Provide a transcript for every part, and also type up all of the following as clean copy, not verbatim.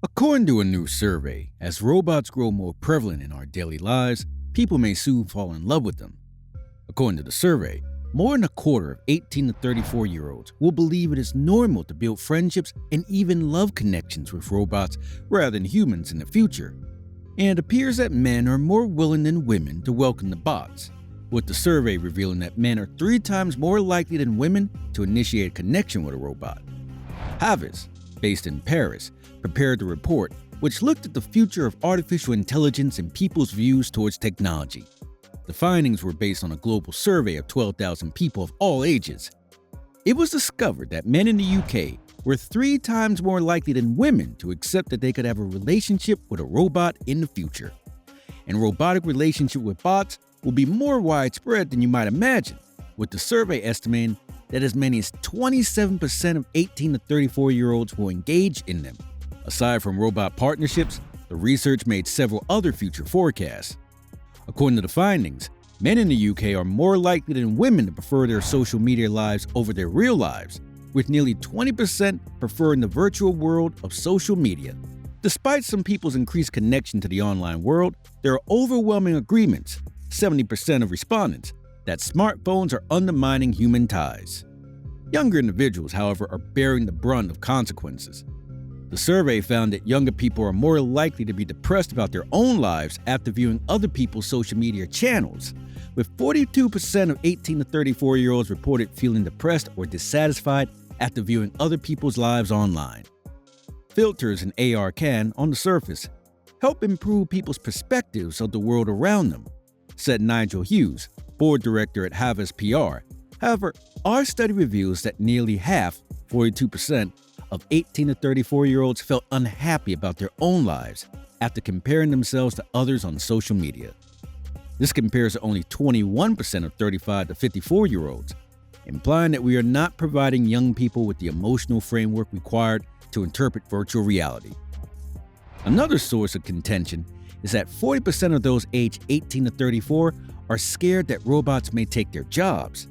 According to a new survey, as robots grow more prevalent in our daily lives, people may soon fall in love with them. According to the survey, more than a quarter of 18 to 34-year-olds will believe it is normal to build friendships and even love connections with robots rather than humans in the future. And it appears that men are more willing than women to welcome the bots, with the survey revealing that men are 3 times more likely than women to initiate a connection with a robot. Havas, based in Paris, prepared the report, which looked at the future of artificial intelligence and people's views towards technology. The findings were based on a global survey of 12,000 people of all ages. It was discovered that men in the UK were 3 times more likely than women to accept that they could have a relationship with a robot in the future. And robotic relationship with bots will be more widespread than you might imagine, with the survey estimating that as many as 27% of 18 to 34-year-olds will engage in them. Aside from robot partnerships, the research made several other future forecasts. According to the findings, men in the UK are more likely than women to prefer their social media lives over their real lives, with nearly 20% preferring the virtual world of social media. Despite some people's increased connection to the online world, there are overwhelming agreements, 70% of respondents, that smartphones are undermining human ties. Younger individuals, however, are bearing the brunt of consequences. The survey found that younger people are more likely to be depressed about their own lives after viewing other people's social media channels, with 42% of 18 to 34-year-olds reported feeling depressed or dissatisfied after viewing other people's lives online. Filters and AR can, on the surface, help improve people's perspectives of the world around them, said Nigel Hughes, board director at Havas PR. However, our study reveals that nearly half, 42%, of 18 to 34-year-olds felt unhappy about their own lives after comparing themselves to others on social media. This compares to only 21% of 35 to 54-year-olds, implying that we are not providing young people with the emotional framework required to interpret virtual reality. Another source of contention is that 40% of those aged 18 to 34 are scared that robots may take their jobs.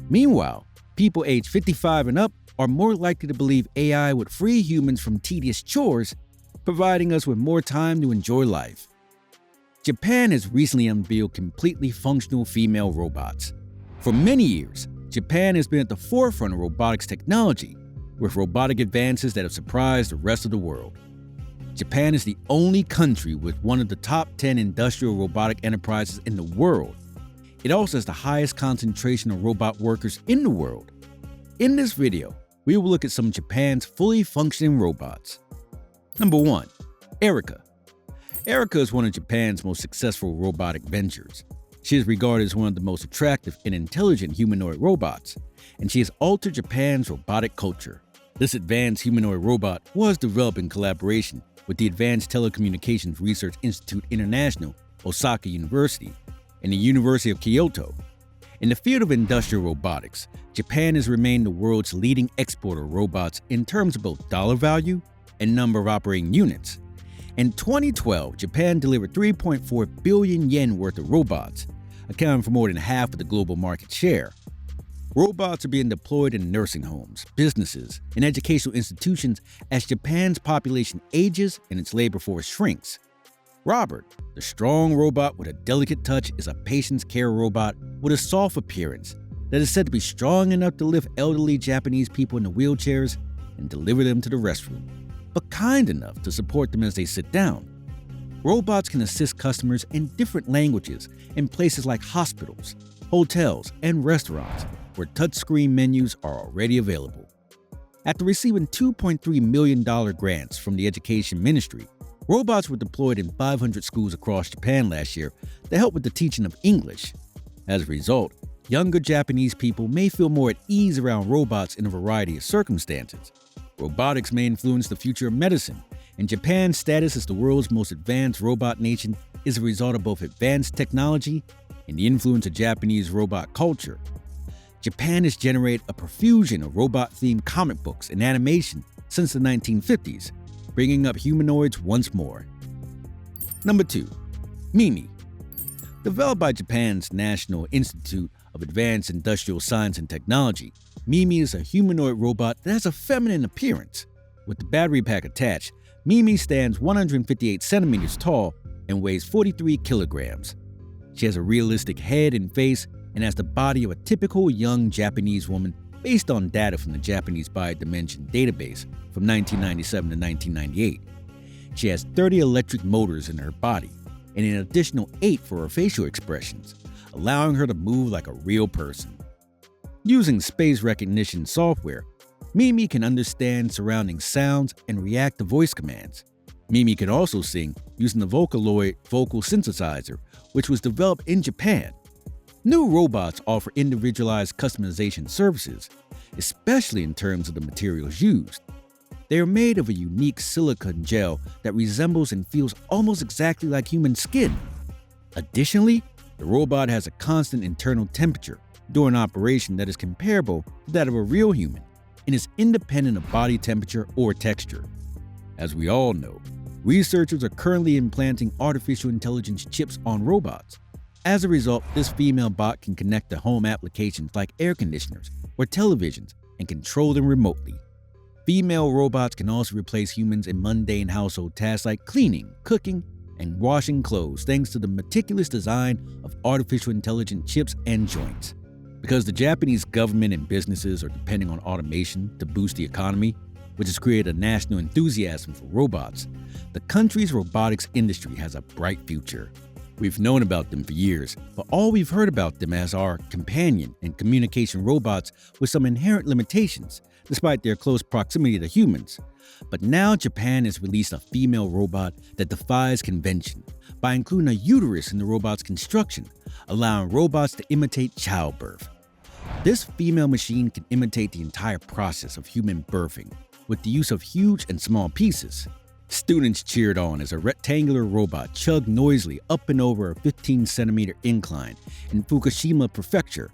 Meanwhile, people aged 55 and up are more likely to believe AI would free humans from tedious chores, providing us with more time to enjoy life. Japan has recently unveiled completely functional female robots. For many years, Japan has been at the forefront of robotics technology, with robotic advances that have surprised the rest of the world. Japan is the only country with one of the top 10 industrial robotic enterprises in the world. It also has the highest concentration of robot workers in the world. In this video, we will look at some of Japan's fully functioning robots. Number 1. Erica. Erica is one of Japan's most successful robotic ventures. She is regarded as one of the most attractive and intelligent humanoid robots, and she has altered Japan's robotic culture. This advanced humanoid robot was developed in collaboration with the Advanced Telecommunications Research Institute International, Osaka University, and the University of Kyoto. In the field of industrial robotics, Japan has remained the world's leading exporter of robots in terms of both dollar value and number of operating units. In 2012, Japan delivered 3.4 billion yen worth of robots, accounting for more than half of the global market share. Robots are being deployed in nursing homes, businesses, and educational institutions as Japan's population ages and its labor force shrinks. Robert, the strong robot with a delicate touch, is a patient's care robot with a soft appearance that is said to be strong enough to lift elderly Japanese people in the wheelchairs and deliver them to the restroom, but kind enough to support them as they sit down. Robots can assist customers in different languages in places like hospitals, hotels, and restaurants where touchscreen menus are already available. After receiving $2.3 million grants from the Education Ministry, robots were deployed in 500 schools across Japan last year to help with the teaching of English. As a result, younger Japanese people may feel more at ease around robots in a variety of circumstances. Robotics may influence the future of medicine, and Japan's status as the world's most advanced robot nation is a result of both advanced technology and the influence of Japanese robot culture. Japan has generated a profusion of robot-themed comic books and animation since the 1950s, bringing up humanoids once more. Number 2. Mimi. Developed by Japan's National Institute of Advanced Industrial Science and Technology, Mimi is a humanoid robot that has a feminine appearance. With the battery pack attached, Mimi stands 158 centimeters tall and weighs 43 kilograms. She has a realistic head and face and has the body of a typical young Japanese woman based on data from the Japanese Body Dimension database from 1997 to 1998. She has 30 electric motors in her body and an additional 8 for her facial expressions, allowing her to move like a real person. Using space recognition software, Mimi can understand surrounding sounds and react to voice commands. Mimi can also sing using the Vocaloid vocal synthesizer, which was developed in Japan. New robots offer individualized customization services, especially in terms of the materials used. They are made of a unique silicone gel that resembles and feels almost exactly like human skin. Additionally, the robot has a constant internal temperature during operation that is comparable to that of a real human and is independent of body temperature or texture. As we all know, researchers are currently implanting artificial intelligence chips on robots. As a result, this female bot can connect to home applications like air conditioners or televisions and control them remotely. Female robots can also replace humans in mundane household tasks like cleaning, cooking, and washing clothes thanks to the meticulous design of artificial intelligence chips and joints. Because the Japanese government and businesses are depending on automation to boost the economy, which has created a national enthusiasm for robots, the country's robotics industry has a bright future. We've known about them for years, but all we've heard about them as are companion and communication robots with some inherent limitations, despite their close proximity to humans. But now Japan has released a female robot that defies convention by including a uterus in the robot's construction, allowing robots to imitate childbirth. This female machine can imitate the entire process of human birthing with the use of huge and small pieces. Students cheered on as a rectangular robot chugged noisily up and over a 15-centimeter incline in Fukushima Prefecture,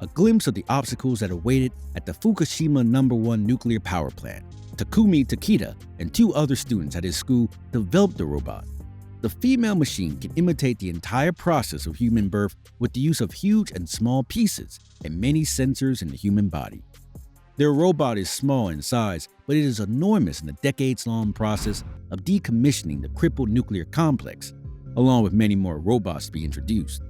a glimpse of the obstacles that awaited at the Fukushima No. 1 nuclear power plant. Takumi Takita and 2 other students at his school developed the robot. The female machine can imitate the entire process of human birth with the use of huge and small pieces and many sensors in the human body. Their robot is small in size, but it is enormous in the decades-long process of decommissioning the crippled nuclear complex, along with many more robots to be introduced.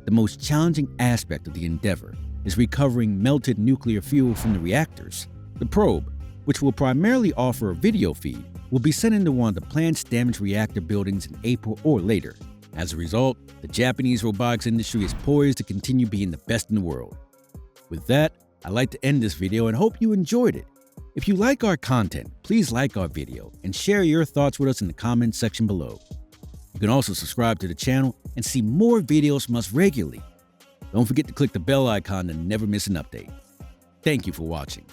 The most challenging aspect of the endeavor is recovering melted nuclear fuel from the reactors. The probe, which will primarily offer a video feed, will be sent into one of the plant's damaged reactor buildings in April or later. As a result, the Japanese robotics industry is poised to continue being the best in the world. With that, I'd like to end this video and hope you enjoyed it. If you like our content, please like our video and share your thoughts with us in the comments section below. You can also subscribe to the channel and see more videos from us regularly. Don't forget to click the bell icon to never miss an update. Thank you for watching.